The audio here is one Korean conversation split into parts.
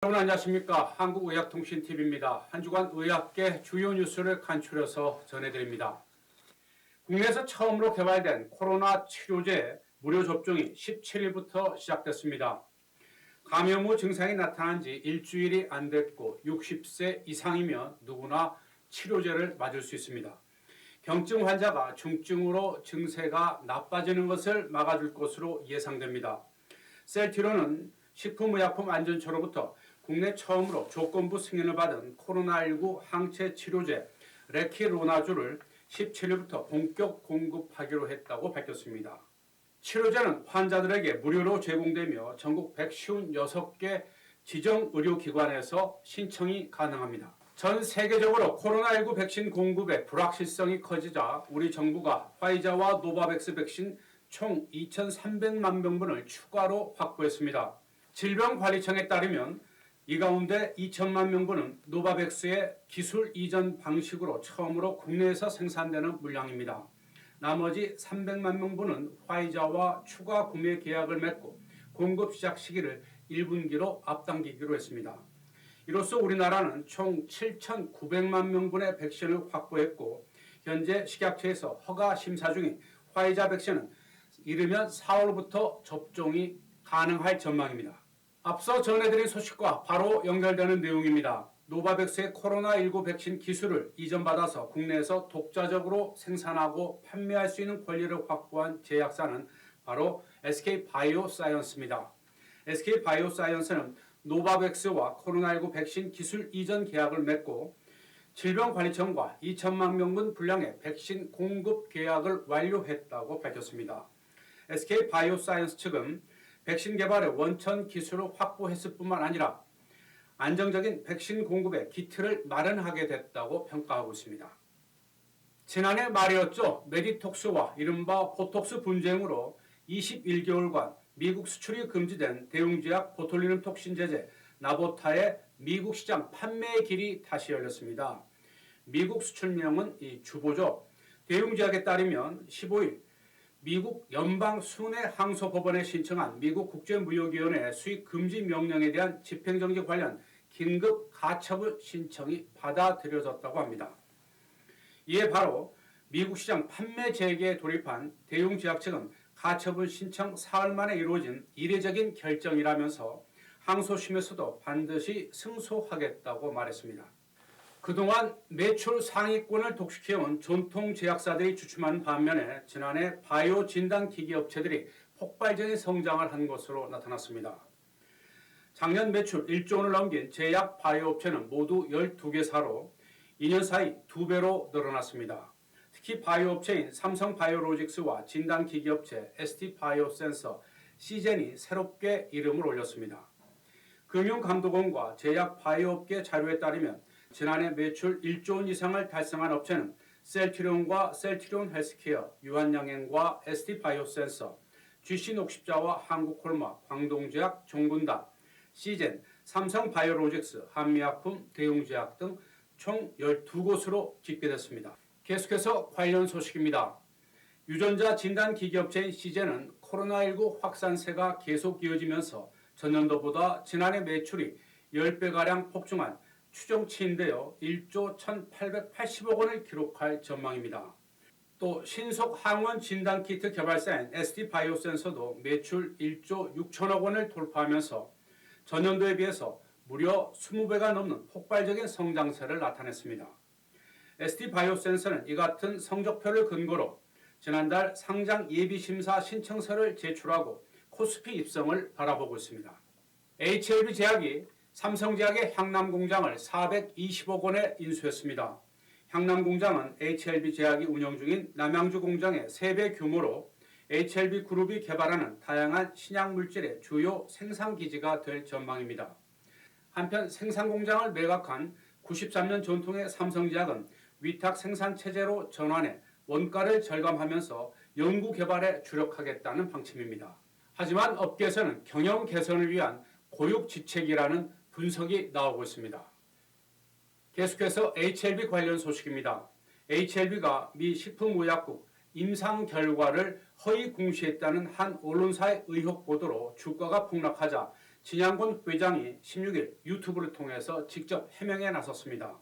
여러분 안녕하십니까. 한국의학통신TV입니다. 한 주간 의학계 주요 뉴스를 간추려서 전해드립니다. 국내에서 처음으로 개발된 코로나 치료제 무료 접종이 17일부터 시작됐습니다. 감염 후 증상이 나타난 지 일주일이 안 됐고 60세 이상이면 누구나 치료제를 맞을 수 있습니다. 경증 환자가 중증으로 증세가 나빠지는 것을 막아줄 것으로 예상됩니다. 셀티론은 식품의약품안전처로부터 국내 처음으로 조건부 승인을 받은 코로나19 항체 치료제 레키로나주를 17일부터 본격 공급하기로 했다고 밝혔습니다. 치료제는 환자들에게 무료로 제공되며 전국 156개 지정의료기관에서 신청이 가능합니다. 전 세계적으로 코로나19 백신 공급의 불확실성이 커지자 우리 정부가 화이자와 노바백스 백신 총 2,300만 명분을 추가로 확보했습니다. 질병관리청에 따르면 이 가운데 2천만 명분은 노바백스의 기술 이전 방식으로 처음으로 국내에서 생산되는 물량입니다. 나머지 300만 명분은 화이자와 추가 구매 계약을 맺고 공급 시작 시기를 1분기로 앞당기기로 했습니다. 이로써 우리나라는 총 7,900만 명분의 백신을 확보했고 현재 식약처에서 허가 심사 중인 화이자 백신은 이르면 4월부터 접종이 가능할 전망입니다. 앞서 전해드린 소식과 바로 연결되는 내용입니다. 노바백스의 코로나19 백신 기술을 이전받아서 국내에서 독자적으로 생산하고 판매할 수 있는 권리를 확보한 제약사는 바로 SK바이오사이언스입니다. SK바이오사이언스는 노바백스와 코로나19 백신 기술 이전 계약을 맺고 질병관리청과 2천만 명분 분량의 백신 공급 계약을 완료했다고 밝혔습니다. SK바이오사이언스 측은 백신 개발의 원천 기술을 확보했을 뿐만 아니라 안정적인 백신 공급의 기틀을 마련하게 됐다고 평가하고 있습니다. 지난해 말이었죠. 메디톡스와 이른바 보톡스 분쟁으로 21개월간 미국 수출이 금지된 대웅제약 보톨리눔 톡신 제제 나보타의 미국 시장 판매의 길이 다시 열렸습니다. 미국 수출명은 이 주보죠. 대웅제약에 따르면 15일 미국 연방순회항소법원에 신청한 미국 국제무역위원회 수입 금지 명령에 대한 집행정지 관련 긴급 가처분 신청이 받아들여졌다고 합니다. 이에 바로 미국 시장 판매 재개에 돌입한 대웅제약 측은 가처분 신청 사흘 만에 이루어진 이례적인 결정이라면서 항소심에서도 반드시 승소하겠다고 말했습니다. 그동안 매출 상위권을 독식해온 전통 제약사들이 주춤한 반면에 지난해 바이오 진단기기 업체들이 폭발적인 성장을 한 것으로 나타났습니다. 작년 매출 1조 원을 넘긴 제약 바이오 업체는 모두 12개사로 2년 사이 2배로 늘어났습니다. 특히 바이오 업체인 삼성바이오로직스와 진단기기 업체 ST바이오센서, 시젠이 새롭게 이름을 올렸습니다. 금융감독원과 제약 바이오업계 자료에 따르면 지난해 매출 1조 원 이상을 달성한 업체는 셀트리온과 셀트리온 헬스케어, 유한양행과 ST바이오센서, GC녹십자와 한국콜마, 광동제약, 종군당, 시젠, 삼성바이오로직스, 한미약품, 대웅제약 등 총 12곳으로 집계됐습니다. 계속해서 관련 소식입니다. 유전자 진단기기 업체인 시젠은 코로나19 확산세가 계속 이어지면서 전년도보다 지난해 매출이 10배가량 폭증한 추정치인데요. 1조 1,880억 원을 기록할 전망입니다. 또 신속 항원 진단키트 개발사인 ST바이오센서도 매출 1조 6천억 원을 돌파하면서 전년도에 비해서 무려 20배가 넘는 폭발적인 성장세를 나타냈습니다. ST바이오센서는 이 같은 성적표를 근거로 지난달 상장 예비심사 신청서를 제출하고 코스피 입성을 바라보고 있습니다. HLB제약이 삼성제약의 향남공장을 420억 원에 인수했습니다. 향남공장은 HLB제약이 운영 중인 남양주 공장의 3배 규모로 HLB그룹이 개발하는 다양한 신약물질의 주요 생산기지가 될 전망입니다. 한편 생산공장을 매각한 93년 전통의 삼성제약은 위탁 생산체제로 전환해 원가를 절감하면서 연구개발에 주력하겠다는 방침입니다. 하지만 업계에서는 경영 개선을 위한 고육지책이라는 분석이 나오고 있습니다. 계속해서 HLB 관련 소식입니다. HLB가 미 식품의약국 임상 결과를 허위 공시했다는 한 언론사의 의혹 보도로 주가가 폭락하자 진양군 회장이 16일 유튜브를 통해서 직접 해명에 나섰습니다.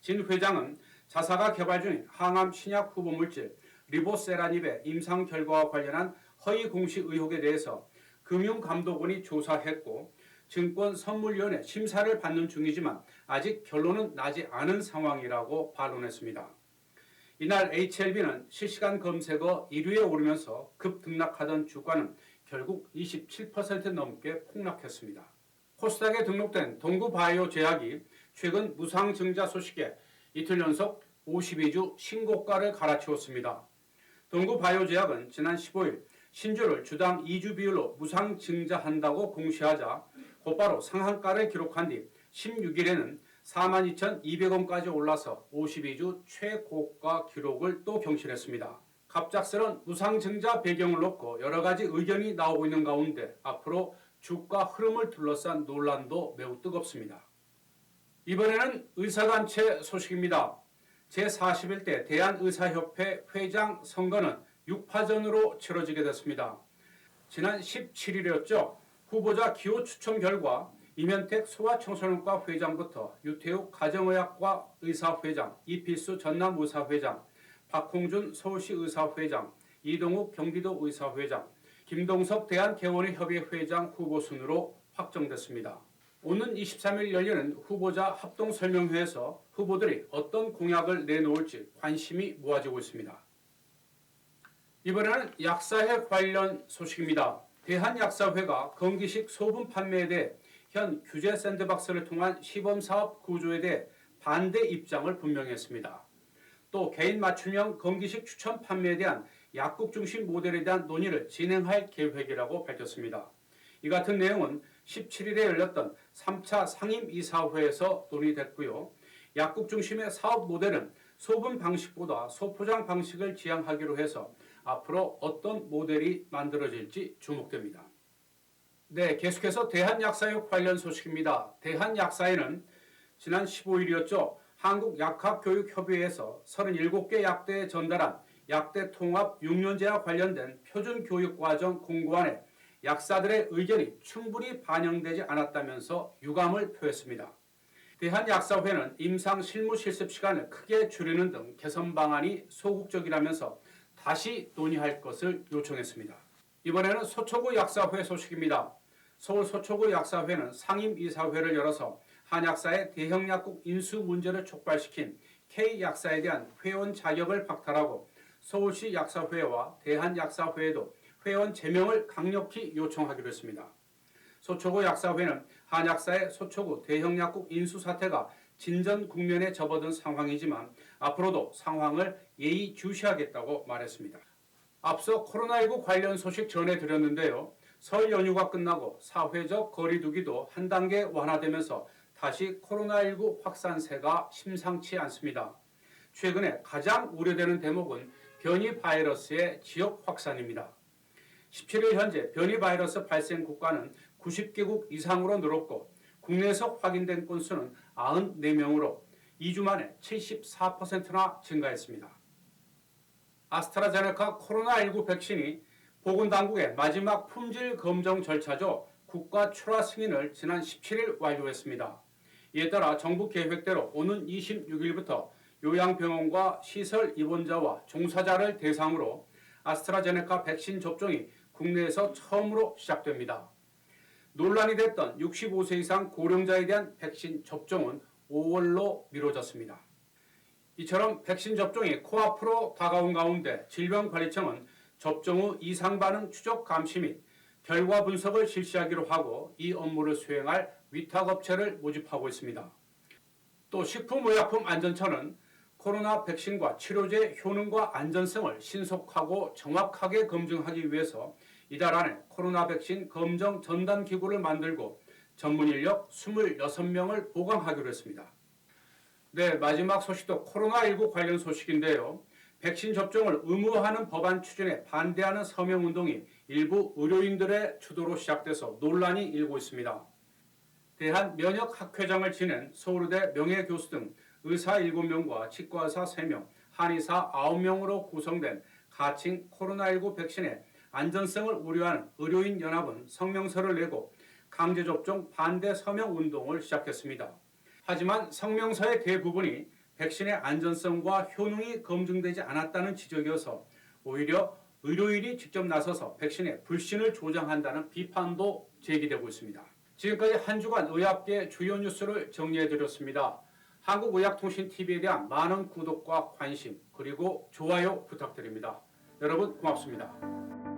진 회장은 자사가 개발 중인 항암 신약 후보 물질 리보세라닙의 임상 결과와 관련한 허위 공시 의혹에 대해서 금융감독원이 조사했고 증권선물위원회 심사를 받는 중이지만 아직 결론은 나지 않은 상황이라고 반론했습니다. 이날 HLB는 실시간 검색어 1위에 오르면서 급등락하던 주가는 결국 27% 넘게 폭락했습니다. 코스닥에 등록된 동구바이오 제약이 최근 무상증자 소식에 이틀 연속 52주 신고가를 갈아치웠습니다. 동구바이오 제약은 지난 15일 신주를 주당 2주 비율로 무상증자한다고 공시하자 곧바로 상한가를 기록한 뒤 16일에는 42,200원까지 올라서 52주 최고가 기록을 또 경신했습니다. 갑작스런 무상증자 배경을 놓고 여러 가지 의견이 나오고 있는 가운데 앞으로 주가 흐름을 둘러싼 논란도 매우 뜨겁습니다. 이번에는 의사단체 소식입니다. 제41대 대한의사협회 회장 선거는 6파전으로 치러지게 됐습니다. 지난 17일이었죠. 후보자 기호 추첨 결과 이면택 소아청소년과 회장부터 유태욱 가정의학과 의사회장, 이필수 전남의사회장, 박홍준 서울시 의사회장, 이동욱 경기도 의사회장, 김동석 대한개원의협의 회장 후보 순으로 확정됐습니다. 오는 23일 열리는 후보자 합동설명회에서 후보들이 어떤 공약을 내놓을지 관심이 모아지고 있습니다. 이번에는 약사회 관련 소식입니다. 대한약사회가 건기식 소분 판매에 대해 현 규제 샌드박스를 통한 시범사업 구조에 대해 반대 입장을 분명히 했습니다. 또 개인 맞춤형 건기식 추천 판매에 대한 약국 중심 모델에 대한 논의를 진행할 계획이라고 밝혔습니다. 이 같은 내용은 17일에 열렸던 3차 상임이사회에서 논의됐고요. 약국 중심의 사업 모델은 소분 방식보다 소포장 방식을 지향하기로 해서 앞으로 어떤 모델이 만들어질지 주목됩니다. 네, 계속해서 대한약사회 관련 소식입니다. 대한약사회는 지난 15일이었죠. 한국약학교육협의회에서 37개 약대에 전달한 약대 통합 6년제와 관련된 표준교육과정 공고안에 약사들의 의견이 충분히 반영되지 않았다면서 유감을 표했습니다. 대한약사회는 임상 실무 실습 시간을 크게 줄이는 등 개선 방안이 소극적이라면서 다시 논의할 것을 요청했습니다. 이번에는 서초구 약사회 소식입니다. 서울 서초구 약사회는 상임이사회를 열어서 한약사의 대형약국 인수 문제를 촉발시킨 K약사에 대한 회원 자격을 박탈하고 서울시 약사회와 대한약사회에도 회원 제명을 강력히 요청하기로 했습니다. 서초구 약사회는 한약사의 서초구 대형약국 인수 사태가 진전 국면에 접어든 상황이지만 앞으로도 상황을 예의주시하겠다고 말했습니다. 앞서 코로나19 관련 소식 전해드렸는데요. 설 연휴가 끝나고 사회적 거리두기도 한 단계 완화되면서 다시 코로나19 확산세가 심상치 않습니다. 최근에 가장 우려되는 대목은 변이 바이러스의 지역 확산입니다. 17일 현재 변이 바이러스 발생 국가는 90개국 이상으로 늘었고 국내에서 확인된 건수는 94명으로 2주 만에 74%나 증가했습니다. 아스트라제네카 코로나19 백신이 보건당국의 마지막 품질 검정 절차죠. 국가 출하 승인을 지난 17일 완료했습니다. 이에 따라 정부 계획대로 오는 26일부터 요양병원과 시설 입원자와 종사자를 대상으로 아스트라제네카 백신 접종이 국내에서 처음으로 시작됩니다. 논란이 됐던 65세 이상 고령자에 대한 백신 접종은 5월로 미뤄졌습니다. 이처럼 백신 접종이 코앞으로 다가온 가운데 질병관리청은 접종 후 이상 반응 추적 감시 및 결과 분석을 실시하기로 하고 이 업무를 수행할 위탁업체를 모집하고 있습니다. 또 식품의약품안전처는 코로나 백신과 치료제 효능과 안전성을 신속하고 정확하게 검증하기 위해서 이달 안에 코로나 백신 검정 전담 기구를 만들고 전문 인력 26명을 보강하기로 했습니다. 네, 마지막 소식도 코로나19 관련 소식인데요. 백신 접종을 의무화하는 법안 추진에 반대하는 서명운동이 일부 의료인들의 주도로 시작돼서 논란이 일고 있습니다. 대한면역학회장을 지낸 서울대 명예교수 등 의사 7명과 치과의사 3명, 한의사 9명으로 구성된 가칭 코로나19 백신의 안전성을 우려하는 의료인 연합은 성명서를 내고 강제접종 반대 서명 운동을 시작했습니다. 하지만 성명서의 대부분이 백신의 안전성과 효능이 검증되지 않았다는 지적이어서 오히려 의료인이 직접 나서서 백신의 불신을 조장한다는 비판도 제기되고 있습니다. 지금까지 한 주간 의학계 주요 뉴스를 정리해드렸습니다. 한국의학통신TV에 대한 많은 구독과 관심 그리고 좋아요 부탁드립니다. 여러분 고맙습니다.